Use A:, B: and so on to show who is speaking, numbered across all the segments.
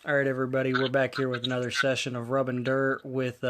A: All right, everybody, we're back here with another session of Rubbin' Dirt with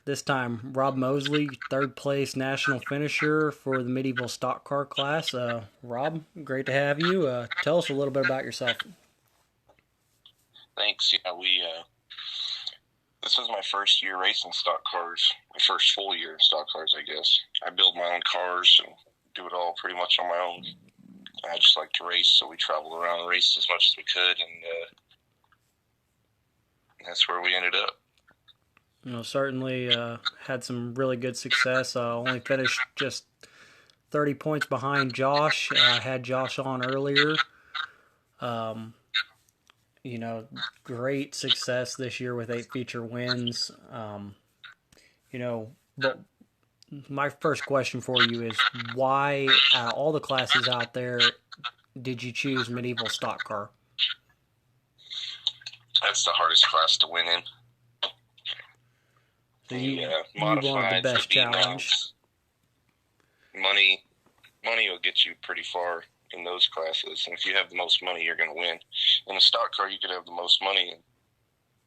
A: this time Rob Mosely, third place national finisher for the medieval stock car class. Rob, great to have you. Tell us a little bit about yourself.
B: Thanks. Yeah, this was my first year racing stock cars, my first full year in stock cars, I guess. I build my own cars and do it all pretty much on my own. I just like to race, so we traveled around and raced as much as we could, and that's where we ended up.
A: Certainly had some really good success. Only finished just 30 points behind Josh. Had Josh on earlier. Um, Great success this year with 8 feature wins. But my first question for you is why, out of all the classes out there, did you choose medieval stock car?
B: That's the hardest class to win in.
A: So you wanted the
B: Modified, the
A: best challenge.
B: money will get you pretty far in those classes, and if you have the most money, you're going to win. In a stock car, you could have the most money, and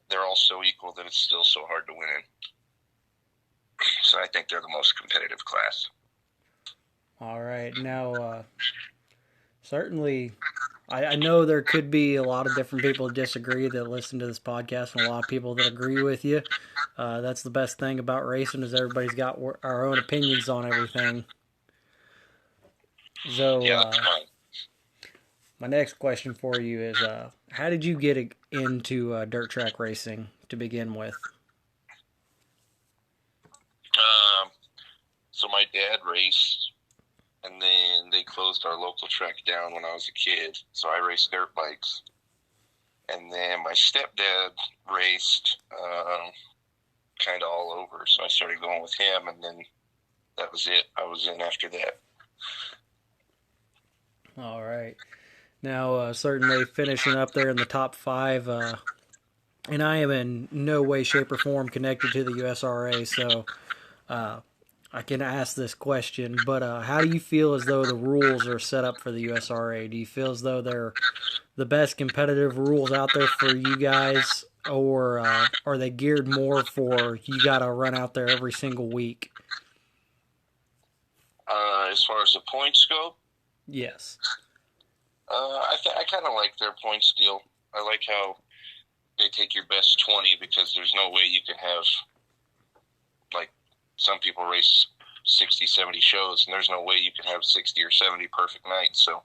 B: they're all so equal that it's still so hard to win in. So I think they're the most competitive class.
A: All right. Now, certainly, I know there could be a lot of different people that disagree that listen to this podcast, and a lot of people that agree with you. That's the best thing about racing is everybody's got our own opinions on everything. So, my next question for you is, how did you get into dirt track racing to begin with?
B: So my dad raced, and then they closed our local track down when I was a kid. So I raced dirt bikes, and then my stepdad raced kind of all over. So I started going with him, and then that was it. I was in after that.
A: All right. Now, certainly finishing up there in the top five, and I am in no way, shape, or form connected to the USRA, so I can ask this question, but how do you feel as though the rules are set up for the USRA? Do you feel as though they're the best competitive rules out there for you guys, or are they geared more for you got to run out there every single week?
B: As far as the points go?
A: Yes.
B: I kind of like their points deal. I like how they take your best 20 because there's no way you can have, like, some people race 60, 70 shows, and there's no way you can have 60 or 70 perfect nights. So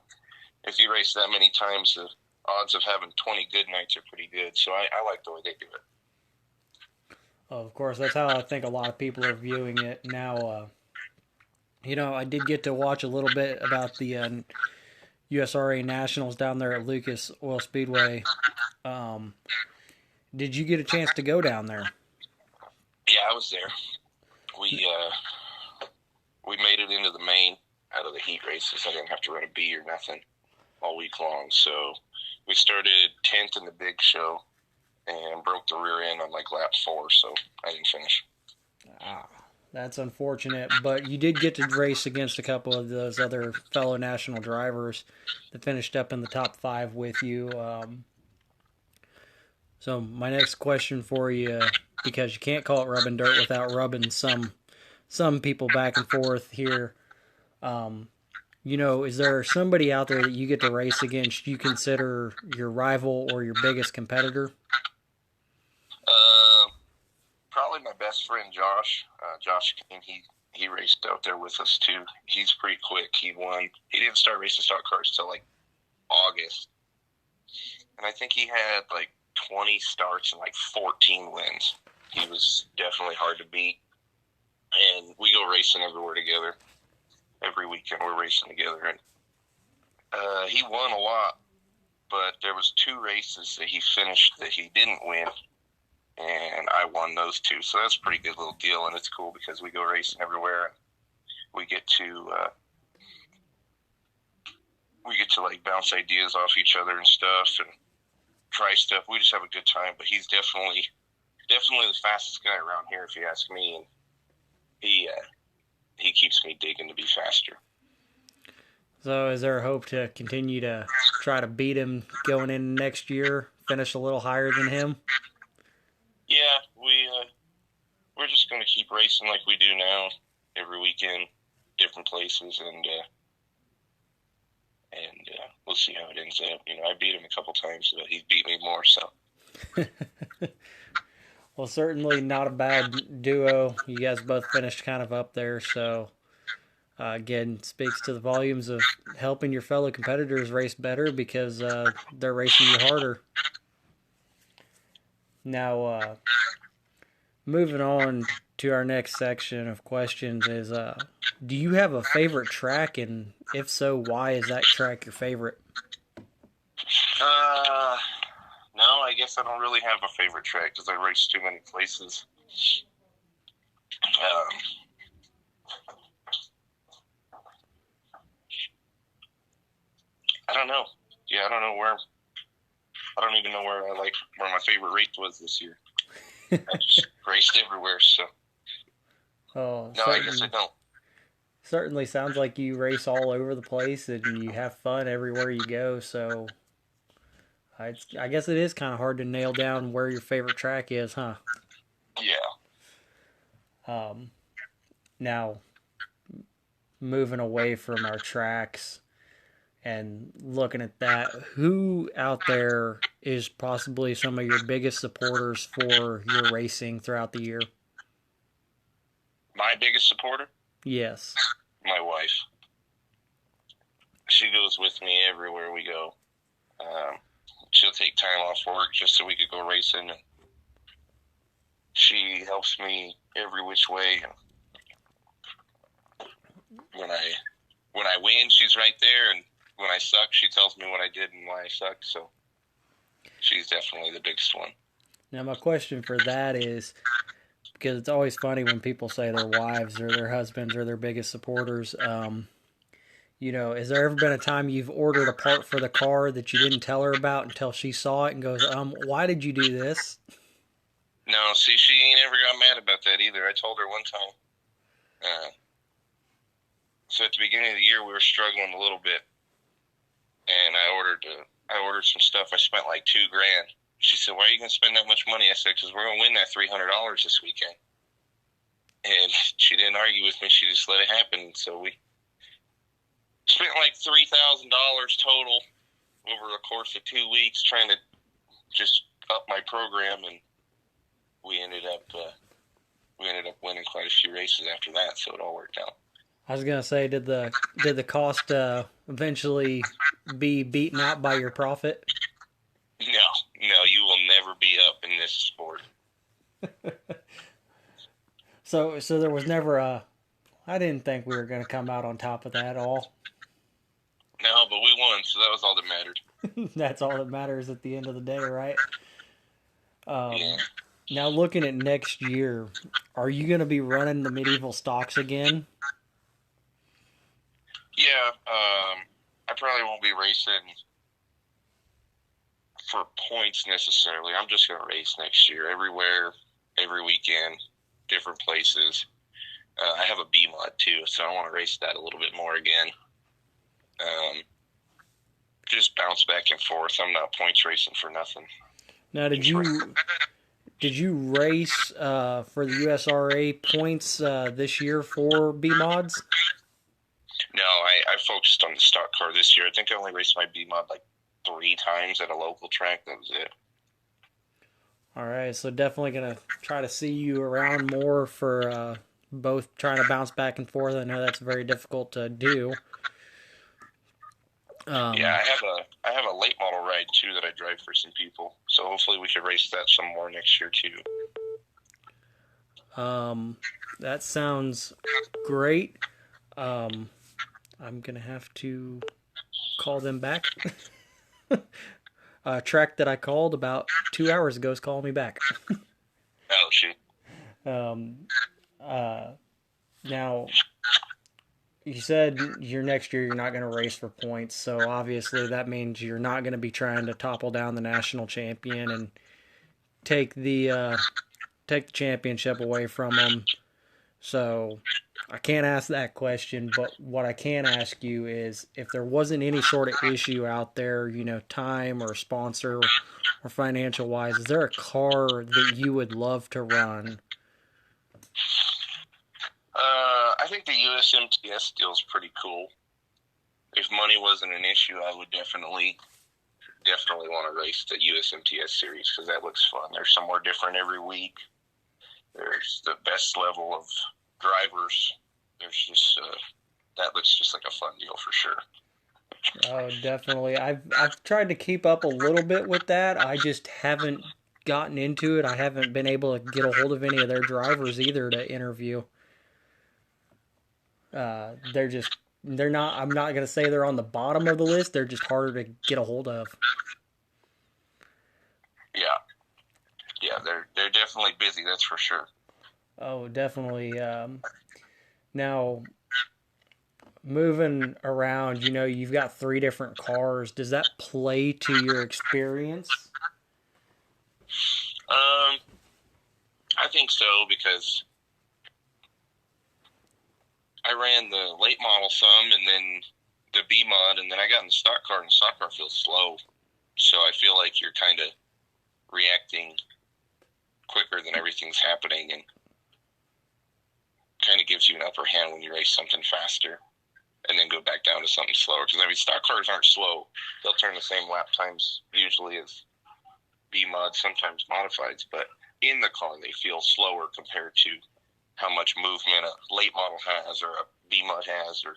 B: if you race that many times, the odds of having 20 good nights are pretty good. So I like the way they do it.
A: Of course, that's how I think a lot of people are viewing it now. I did get to watch a little bit about the USRA Nationals down there at Lucas Oil Speedway. Did you get a chance to go down there?
B: Yeah, I was there. We made it into the main out of the heat races. I didn't have to run a B or nothing all week long. So we started 10th in the big show and broke the rear end on like lap 4, so I didn't finish.
A: That's unfortunate, but you did get to race against a couple of those other fellow national drivers that finished up in the top 5 with you. So my next question for you, because you can't call it rubbing dirt without rubbing some people back and forth here. Is there somebody out there that you get to race against you consider your rival or your biggest competitor?
B: Probably my best friend Josh. Josh King, he raced out there with us too. He's pretty quick. He won. He didn't start racing stock cars till like August, and I think he had like 20 starts and like 14 wins. He was definitely hard to beat. And we go racing everywhere together. Every weekend we're racing together. And he won a lot, but there was 2 races that he finished that he didn't win, and I won those 2. So that's a pretty good little deal, and it's cool because we go racing everywhere. And we get to like bounce ideas off each other and stuff, and try stuff. We just have a good time. But he's definitely the fastest guy around here, if you ask me. And he keeps me digging to be faster.
A: So is there a hope to continue to try to beat him going in next year finish a little higher than him?
B: Yeah, we're just going to keep racing like we do now, every weekend, different places, and we'll see how it ends up. I beat him a couple times, but he beat me more. So
A: Well, certainly not a bad duo. You guys both finished kind of up there, so again, speaks to the volumes of helping your fellow competitors race better because they're racing you harder. Now, moving on to our next section of questions is, do you have a favorite track, and if so, why is that track your favorite?
B: no, I guess I don't really have a favorite track because I race too many places. I don't know. Yeah, I don't know where. I don't even know where my favorite race was this year. I just raced everywhere, so
A: Oh,
B: no, I guess I don't.
A: certainly sounds like you race all over the place and you have fun everywhere you go. So I guess it is kind of hard to nail down where your favorite track is, huh?
B: Yeah.
A: Um, Now, moving away from our tracks and looking at that, who out there is possibly some of your biggest supporters for your racing throughout the year?
B: My biggest supporter?
A: Yes.
B: My wife. She goes with me everywhere we go. She'll take time off work just so we could go racing. She helps me every which way. When I win, she's right there, and when I suck, she tells me what I did and why I sucked. So she's definitely the biggest one.
A: Now, my question for that is, because it's always funny when people say their wives or their husbands are their biggest supporters. Has there ever been a time you've ordered a part for the car that you didn't tell her about until she saw it and goes, why did you do this?
B: No, see, she ain't ever got mad about that either. I told her one time. So at the beginning of the year, we were struggling a little bit, and I ordered some stuff. I spent like $2,000. She said, "Why are you going to spend that much money?" I said, "Because we're going to win that $300 this weekend." And she didn't argue with me. She just let it happen. So we spent like $3,000 total over the course of 2 weeks trying to just up my program, and we ended up winning quite a few races after that. So it all worked out.
A: I was gonna say, did the cost eventually be beaten out by your profit?
B: No, you will never be up in this sport.
A: So there was never a. I didn't think we were gonna come out on top of that at all.
B: No, but we won, so that was all that mattered.
A: That's all that matters at the end of the day, right?
B: Yeah.
A: Now, looking at next year, are you going to be running the medieval stocks again?
B: Yeah, I probably won't be racing for points necessarily. I'm just going to race next year, everywhere, every weekend, different places. I have a B mod too, so I want to race that a little bit more again. Just bounce back and forth. I'm not points racing for nothing.
A: Now, did you race for the USRA points this year for B mods?
B: No, I focused on the stock car this year. I think I only raced my B mod like 3 times at a local track. That was it.
A: All right, so definitely gonna try to see you around more for both trying to bounce back and forth. I know that's very difficult to do.
B: Yeah, I have a late model ride too that I drive for some people. So hopefully we could race that some more next year too.
A: That sounds great. I'm gonna have to call them back. A track that I called about 2 hours ago is calling me back.
B: Oh shoot.
A: Now, you said your next year you're not going to race for points, so obviously that means you're not going to be trying to topple down the national champion and take the championship away from them. So I can't ask that question, but what I can ask you is if there wasn't any sort of issue out there, time or sponsor or financial wise, is there a car that you would love to run?
B: I think the USMTS deal is pretty cool. If money wasn't an issue, I would definitely want to race the USMTS series because that looks fun. There's somewhere different every week. There's the best level of drivers. There's just that looks just like a fun deal for sure.
A: Oh, definitely. I've tried to keep up a little bit with that. I just haven't gotten into it. I haven't been able to get a hold of any of their drivers either to interview. They're just they're not. I'm not gonna say they're on the bottom of the list. They're just harder to get a hold of.
B: Yeah, yeah, they're definitely busy. That's for sure.
A: Oh, definitely. Now moving around, you've got three different cars. Does that play to your experience?
B: Um, I think so because I ran the late model some, and then the B mod, and then I got in the stock car, and the stock car feels slow. So I feel like you're kind of reacting quicker than everything's happening, and kind of gives you an upper hand when you race something faster, and then go back down to something slower. Because stock cars aren't slow; they'll turn the same lap times usually as B mods, sometimes modifieds, but in the car they feel slower compared to how much movement a late model has or a B mod has, or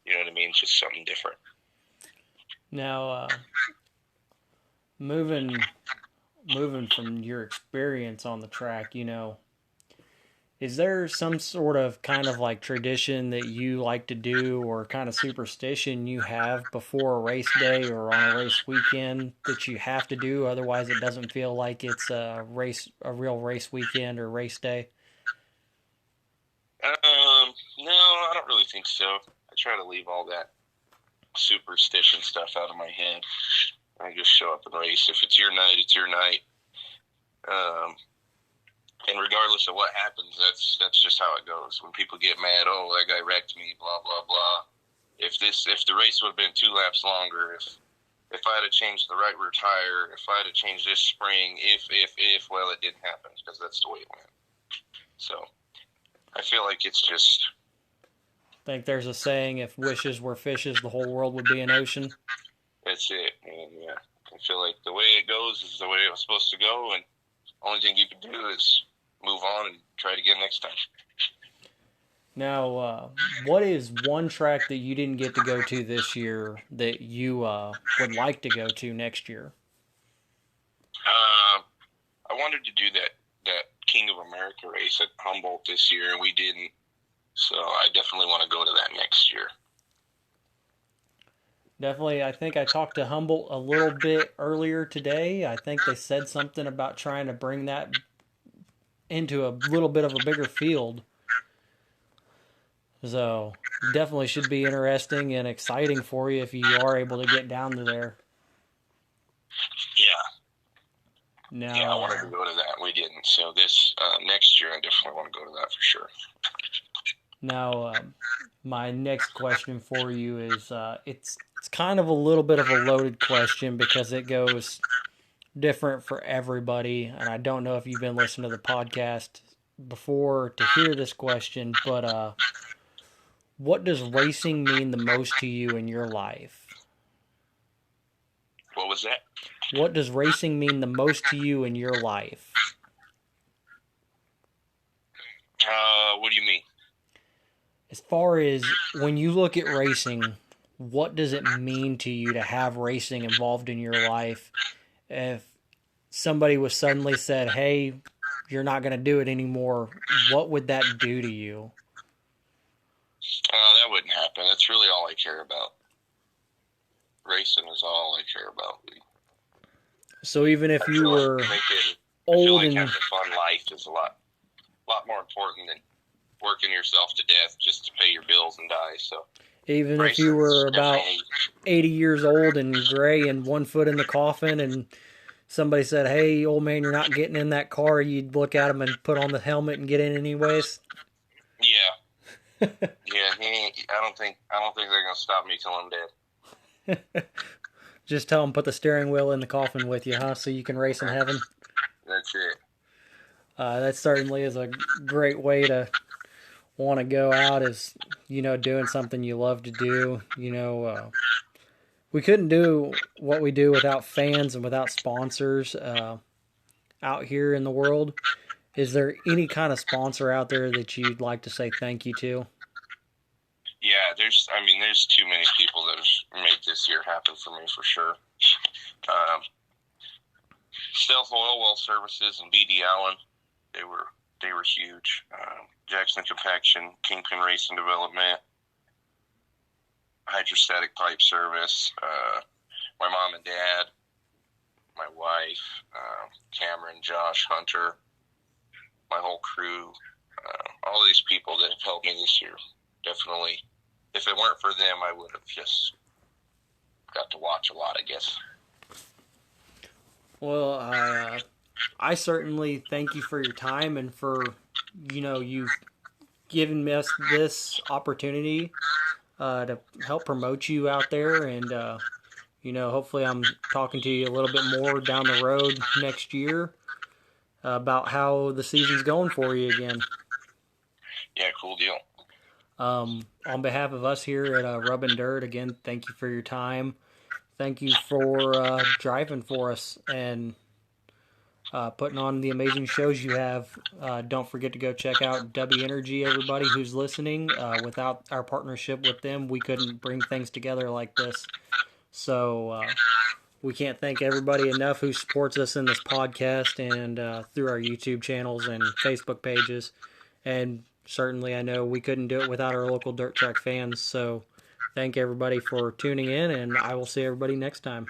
B: you know what I mean, just something different.
A: Now, moving from your experience on the track, is there some sort of kind of like tradition that you like to do or kind of superstition you have before a race day or on a race weekend that you have to do? Otherwise, it doesn't feel like it's a real race weekend or race day.
B: No, I don't really think so. I try to leave all that superstition stuff out of my head. I just show up and race. If it's your night, it's your night. And regardless of what happens, that's just how it goes. When people get mad, oh, that guy wrecked me, blah blah blah. If the race would have been 2 laps longer, if I had changed the right rear tire, if I had changed this spring, well, it didn't happen because that's the way it went. So I feel like it's just.
A: I think there's a saying: if wishes were fishes, the whole world would be an ocean.
B: That's it, and yeah, I feel like the way it goes is the way it was supposed to go, and only thing you can do is move on and try it again next time.
A: Now, what is one track that you didn't get to go to this year that you would like to go to next year?
B: I wanted to do that King of America race at Humboldt this year, and we didn't. So I definitely want to go to that next year.
A: Definitely, I think I talked to Humboldt a little bit earlier today. I think they said something about trying to bring that into a little bit of a bigger field. So, definitely should be interesting and exciting for you if you are able to get down to there.
B: Yeah.
A: Now,
B: yeah, I wanted to go to that. We didn't. So this next year, I definitely want to go to that for sure.
A: Now, my next question for you is it's kind of a little bit of a loaded question because it goes different for everybody, and I don't know if you've been listening to the podcast before to hear this question, but what does racing mean the most to you in your life?
B: What was that?
A: What does racing mean the most to you in your life?
B: What do you mean?
A: As far as when you look at racing, what does it mean to you to have racing involved in your life? If somebody was suddenly said, hey, you're not going to do it anymore, what would that do to you?
B: That wouldn't happen. That's really all I care about. Racing is all I care about.
A: So even if you were old and
B: having a fun life is a lot more important than working yourself to death just to pay your bills and die. So
A: even if you were about 80 years old and gray and 1 foot in the coffin and somebody said, hey, old man, you're not getting in that car, you'd look at them and put on the helmet and get in anyways?
B: Yeah, Yeah, I don't think they're gonna stop me till I'm dead.
A: Just tell them put the steering wheel in the coffin with you, huh? So you can race in heaven.
B: That's it.
A: That certainly is a great way to want to go out. Is doing something you love to do. We couldn't do what we do without fans and without sponsors out here in the world. Is there any kind of sponsor out there that you'd like to say thank you to?
B: Yeah, there's too many people that have made this year happen for me for sure. Um, Stealth Oil Well Services and BD Allen, they were they were huge. Jackson Compaction, Kingpin Racing Development, Hydrostatic Pipe Service, my mom and dad, my wife, Cameron, Josh, Hunter, my whole crew, all these people that have helped me this year. Definitely, if it weren't for them, I would have just got to watch a lot, I guess.
A: Well, I certainly thank you for your time and for you've given us this opportunity to help promote you out there, and hopefully I'm talking to you a little bit more down the road next year about how the season's going for you again.
B: Yeah, cool deal.
A: On behalf of us here at Rub and Dirt, again, thank you for your time. Thank you for driving for us and putting on the amazing shows you have. Don't forget to go check out W Energy, everybody who's listening. Without our partnership with them, we couldn't bring things together like this. So we can't thank everybody enough who supports us in this podcast and through our YouTube channels and Facebook pages. And certainly, I know we couldn't do it without our local dirt track fans. So thank everybody for tuning in, and I will see everybody next time.